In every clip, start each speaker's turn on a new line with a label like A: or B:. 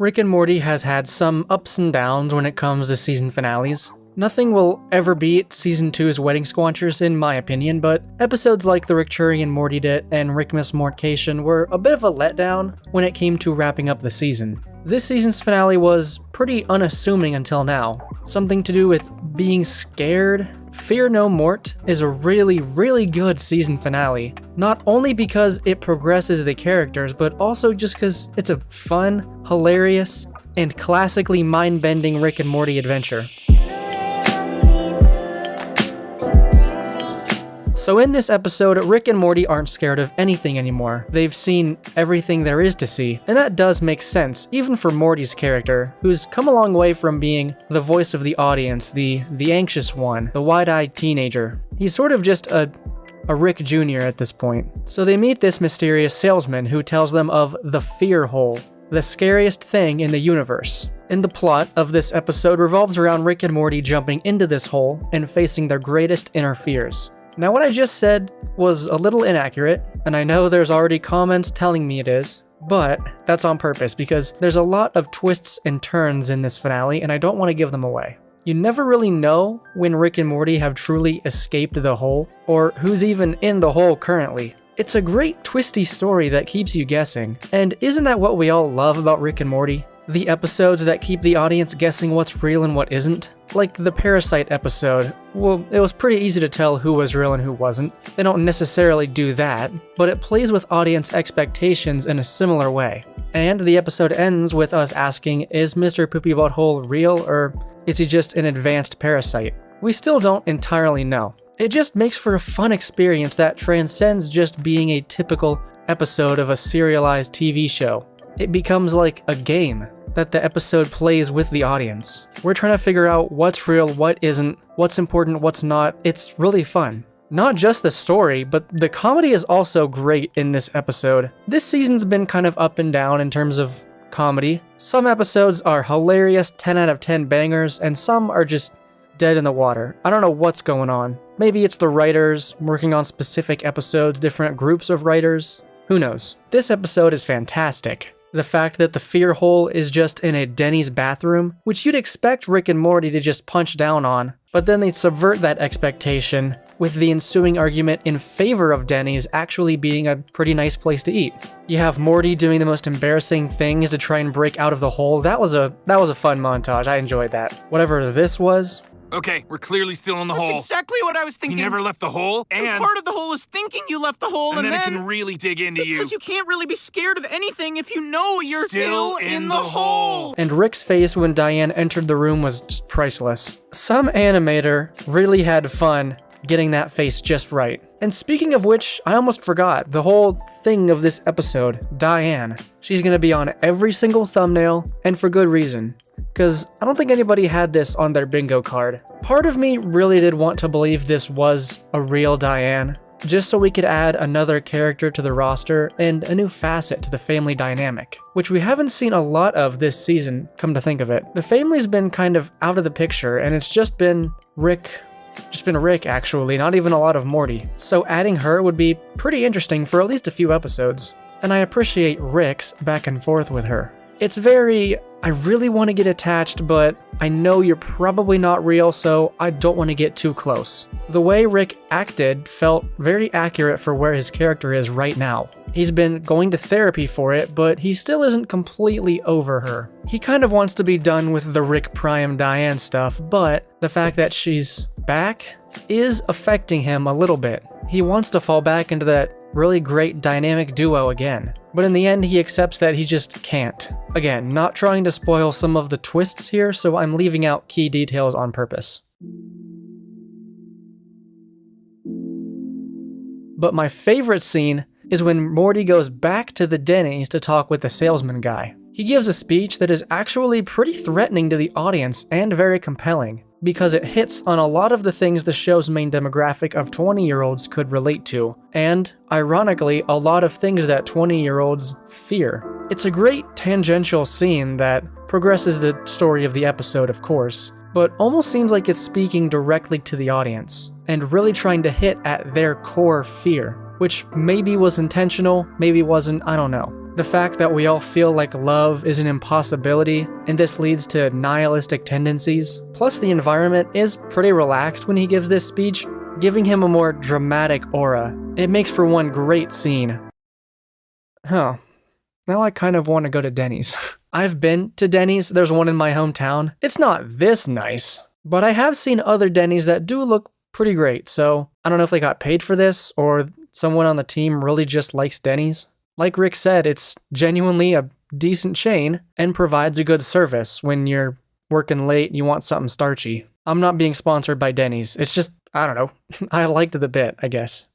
A: Rick and Morty has had some ups and downs when it comes to season finales. Nothing will ever beat Season 2's Wedding Squanchers in my opinion, but episodes like the Rick-Churian Morty Dit and Rickmas Mortcation were a bit of a letdown when it came to wrapping up the season. This season's finale was pretty unassuming until now. Something to do with being scared? Fear No Mort is a really good season finale, not only because it progresses the characters, but also just because it's a fun, hilarious, and classically mind-bending Rick and Morty adventure. So in this episode, Rick and Morty aren't scared of anything anymore. They've seen everything there is to see, and that does make sense, even for Morty's character, who's come a long way from being the voice of the audience, the anxious one, the wide-eyed teenager. He's sort of just a Rick Jr. at this point. So they meet this mysterious salesman who tells them of the fear hole, the scariest thing in the universe. And the plot of this episode revolves around Rick and Morty jumping into this hole and facing their greatest inner fears. Now what I just said was a little inaccurate, and I know there's already comments telling me it is, but that's on purpose because there's a lot of twists and turns in this finale and I don't want to give them away. You never really know when Rick and Morty have truly escaped the hole, or who's even in the hole currently. It's a great twisty story that keeps you guessing, and isn't that what we all love about Rick and Morty? The episodes that keep the audience guessing what's real and what isn't? Like the Parasite episode. Well, it was pretty easy to tell who was real and who wasn't. They don't necessarily do that, but it plays with audience expectations in a similar way. And the episode ends with us asking, is Mr. Poopy Butthole real, or is he just an advanced parasite? We still don't entirely know. It just makes for a fun experience that transcends just being a typical episode of a serialized TV show. It becomes like a game that the episode plays with the audience. We're trying to figure out what's real, what isn't, what's important, what's not. It's really fun. Not just the story, but the comedy is also great in this episode. This season's been kind of up and down in terms of comedy. Some episodes are hilarious, 10 out of 10 bangers, and some are just dead in the water. I don't know what's going on. Maybe it's the writers working on specific episodes, different groups of writers. Who knows? This episode is fantastic. The fact that the fear hole is just in a Denny's bathroom, which you'd expect Rick and Morty to just punch down on, but then they subvert that expectation with the ensuing argument in favor of Denny's actually being a pretty nice place to eat. You have Morty doing the most embarrassing things to try and break out of the hole. That was a fun montage. I enjoyed that. Whatever this was.
B: Okay, we're clearly still in the hole.
C: That's exactly what I was thinking.
B: You never left the hole, and
C: part of the hole is thinking you left the hole, and
B: then it can really dig into you.
C: Because you can't really be scared of anything if you know you're still in the hole.
A: And Rick's face when Diane entered the room was just priceless. Some animator really had fun getting that face just right. And speaking of which, I almost forgot the whole thing of this episode, Diane. She's gonna be on every single thumbnail, and for good reason. Because I don't think anybody had this on their bingo card. Part of me really did want to believe this was a real Diane, just so we could add another character to the roster and a new facet to the family dynamic, which we haven't seen a lot of this season, come to think of it. The family's been kind of out of the picture, and it's just been Rick actually, not even a lot of Morty. So adding her would be pretty interesting for at least a few episodes. And I appreciate Rick's back and forth with her. It's I really want to get attached, but I know you're probably not real, so I don't want to get too close. The way Rick acted felt very accurate for where his character is right now. He's been going to therapy for it, but he still isn't completely over her. He kind of wants to be done with the Rick Prime Diane stuff, but the fact that she's back is affecting him a little bit. He wants to fall back into that really great dynamic duo again. But in the end, he accepts that he just can't. Again, not trying to spoil some of the twists here, so I'm leaving out key details on purpose. But my favorite scene is when Morty goes back to the Denny's to talk with the salesman guy. He gives a speech that is actually pretty threatening to the audience and very compelling, because it hits on a lot of the things the show's main demographic of 20-year-olds could relate to, and, ironically, a lot of things that 20-year-olds fear. It's a great tangential scene that progresses the story of the episode, of course, but almost seems like it's speaking directly to the audience, and really trying to hit at their core fear, which maybe was intentional, maybe wasn't, I don't know. The fact that we all feel like love is an impossibility, and this leads to nihilistic tendencies. Plus, the environment is pretty relaxed when he gives this speech, giving him a more dramatic aura. It makes for one great scene. Huh. Now I kind of want to go to Denny's. I've been to Denny's, there's one in my hometown. It's not this nice, but I have seen other Denny's that do look pretty great, so I don't know if they got paid for this or someone on the team really just likes Denny's. Like Rick said, it's genuinely a decent chain and provides a good service when you're working late and you want something starchy. I'm not being sponsored by Denny's, it's just, I don't know, I liked the bit, I guess.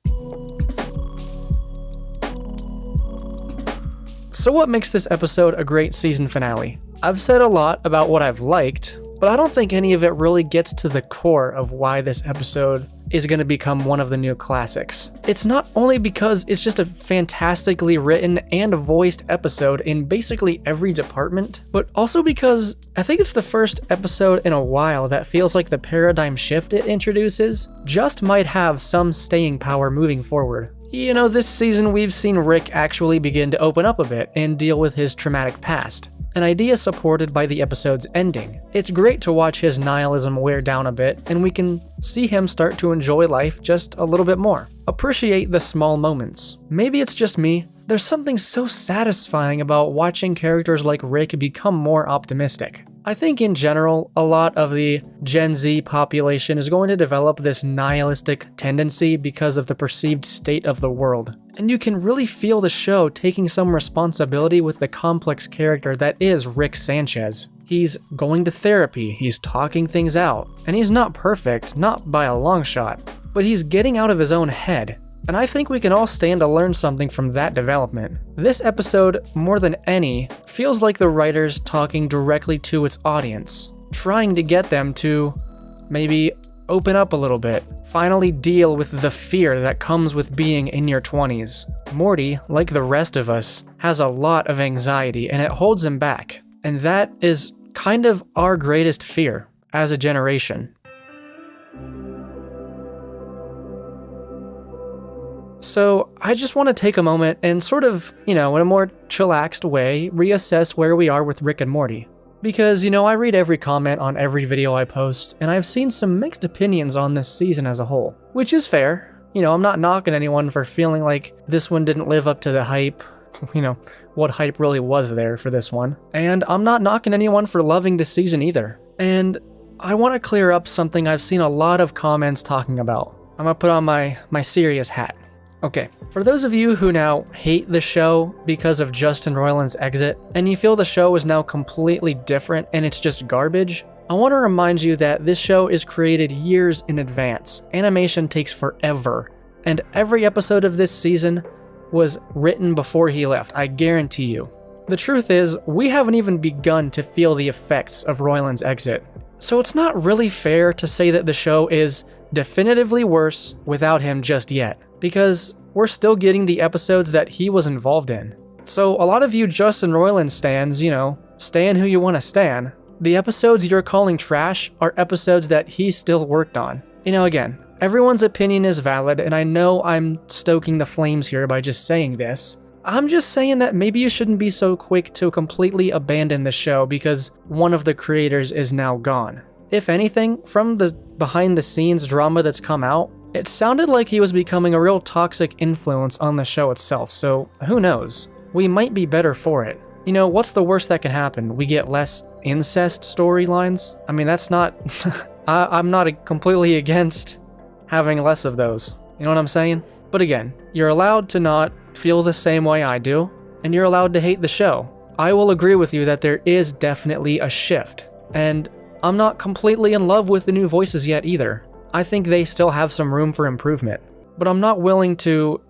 A: So what makes this episode a great season finale? I've said a lot about what I've liked, but I don't think any of it really gets to the core of why this episode is going to become one of the new classics. It's not only because it's just a fantastically written and voiced episode in basically every department, but also because I think it's the first episode in a while that feels like the paradigm shift it introduces just might have some staying power moving forward. You know, this season we've seen Rick actually begin to open up a bit and deal with his traumatic past, an idea supported by the episode's ending. It's great to watch his nihilism wear down a bit, and we can see him start to enjoy life just a little bit more. Appreciate the small moments. Maybe it's just me, there's something so satisfying about watching characters like Rick become more optimistic. I think in general, a lot of the Gen Z population is going to develop this nihilistic tendency because of the perceived state of the world. And you can really feel the show taking some responsibility with the complex character that is Rick Sanchez. He's going to therapy, he's talking things out, and he's not perfect, not by a long shot, but he's getting out of his own head. And I think we can all stand to learn something from that development. This episode, more than any, feels like the writers talking directly to its audience, trying to get them to maybe open up a little bit, finally deal with the fear that comes with being in your 20s. Morty, like the rest of us, has a lot of anxiety and it holds him back. And that is kind of our greatest fear as a generation. So I just want to take a moment and sort of, in a more chillaxed way, reassess where we are with Rick and Morty. Because, I read every comment on every video I post, and I've seen some mixed opinions on this season as a whole. Which is fair. I'm not knocking anyone for feeling like this one didn't live up to the hype. What hype really was there for this one. And I'm not knocking anyone for loving this season either. And I want to clear up something I've seen a lot of comments talking about. I'm gonna put on my serious hat. Okay, for those of you who now hate the show because of Justin Roiland's exit, and you feel the show is now completely different and it's just garbage, I want to remind you that this show is created years in advance. Animation takes forever, and every episode of this season was written before he left, I guarantee you. The truth is, we haven't even begun to feel the effects of Roiland's exit. So it's not really fair to say that the show is definitively worse without him just yet, because we're still getting the episodes that he was involved in. So a lot of you Justin Roiland stans, stan who you want to stan. The episodes you're calling trash are episodes that he still worked on. Again, everyone's opinion is valid, and I know I'm stoking the flames here by just saying this. I'm just saying that maybe you shouldn't be so quick to completely abandon the show because one of the creators is now gone. If anything, from the behind-the-scenes drama that's come out, it sounded like he was becoming a real toxic influence on the show itself, so who knows? We might be better for it. What's the worst that can happen? We get less incest storylines? I mean, that's not... I'm not completely against having less of those. You know what I'm saying? But again, you're allowed to not feel the same way I do, and you're allowed to hate the show. I will agree with you that there is definitely a shift, and I'm not completely in love with the new voices yet either. I think they still have some room for improvement, but I'm not willing to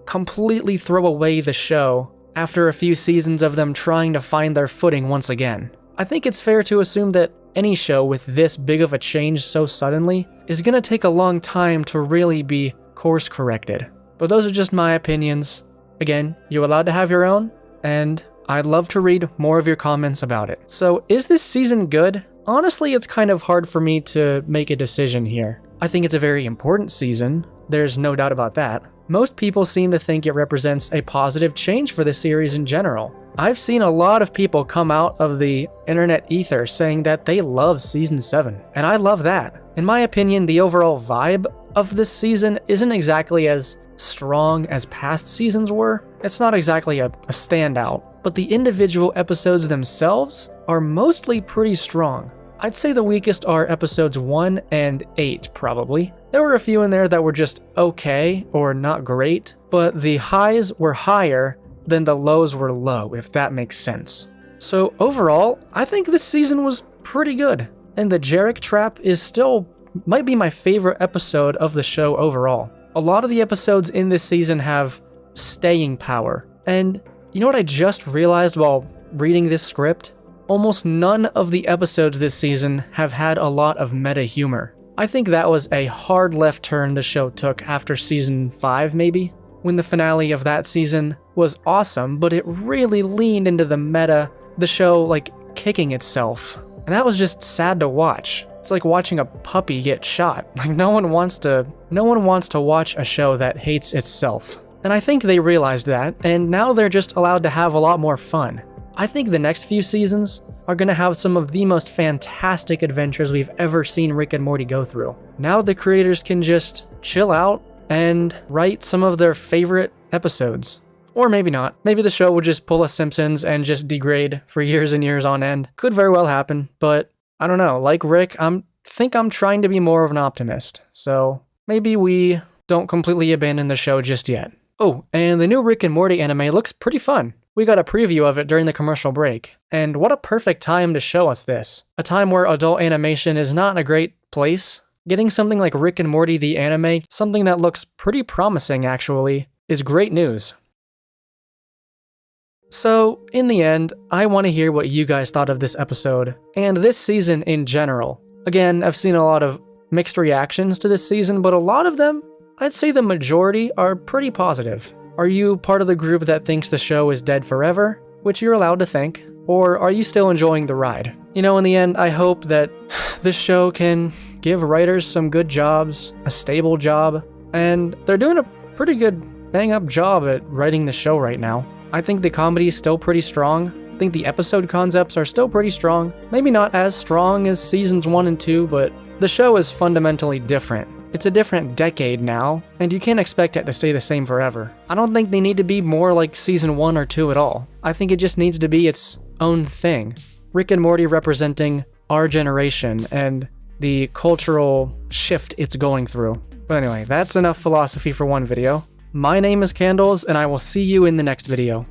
A: completely throw away the show after a few seasons of them trying to find their footing once again. I think it's fair to assume that any show with this big of a change so suddenly is gonna take a long time to really be course corrected. But those are just my opinions. Again, you're allowed to have your own, and I'd love to read more of your comments about it. So, is this season good? Honestly, it's kind of hard for me to make a decision here. I think it's a very important season, there's no doubt about that. Most people seem to think it represents a positive change for the series in general. I've seen a lot of people come out of the internet ether saying that they love Season 7, and I love that. In my opinion, the overall vibe of this season isn't exactly as strong as past seasons were. It's not exactly a standout, but the individual episodes themselves are mostly pretty strong. I'd say the weakest are episodes 1 and 8, probably. There were a few in there that were just okay or not great, but the highs were higher than the lows were low, if that makes sense. So overall, I think this season was pretty good, and the Jarek trap is still might be my favorite episode of the show overall. A lot of the episodes in this season have staying power, and you know what I just realized while reading this script? Almost none of the episodes this season have had a lot of meta humor. I think that was a hard left turn the show took after season 5 maybe, when the finale of that season was awesome, but it really leaned into the meta, the show like kicking itself. And that was just sad to watch. It's like watching a puppy get shot. Like no one wants to watch a show that hates itself. And I think they realized that, and now they're just allowed to have a lot more fun. I think the next few seasons are going to have some of the most fantastic adventures we've ever seen Rick and Morty go through. Now the creators can just chill out and write some of their favorite episodes. Or maybe not. Maybe the show will just pull a Simpsons and just degrade for years and years on end. Could very well happen, but I don't know. Like Rick, think I'm trying to be more of an optimist. So maybe we don't completely abandon the show just yet. Oh, and the new Rick and Morty anime looks pretty fun. We got a preview of it during the commercial break. And what a perfect time to show us this. A time where adult animation is not in a great place. Getting something like Rick and Morty the anime, something that looks pretty promising actually, is great news. So, in the end, I want to hear what you guys thought of this episode, and this season in general. Again, I've seen a lot of mixed reactions to this season, but a lot of them, I'd say the majority, are pretty positive. Are you part of the group that thinks the show is dead forever, which you're allowed to think, or are you still enjoying the ride? You know, in the end, I hope that this show can give writers some good jobs, a stable job, and they're doing a pretty good bang-up job at writing the show right now. I think the comedy is still pretty strong. I think the episode concepts are still pretty strong. Maybe not as strong as seasons 1 and 2, but the show is fundamentally different. It's a different decade now, and you can't expect it to stay the same forever. I don't think they need to be more like season 1 or 2 at all. I think it just needs to be its own thing. Rick and Morty representing our generation and the cultural shift it's going through. But anyway, that's enough philosophy for one video. My name is Candles, and I will see you in the next video.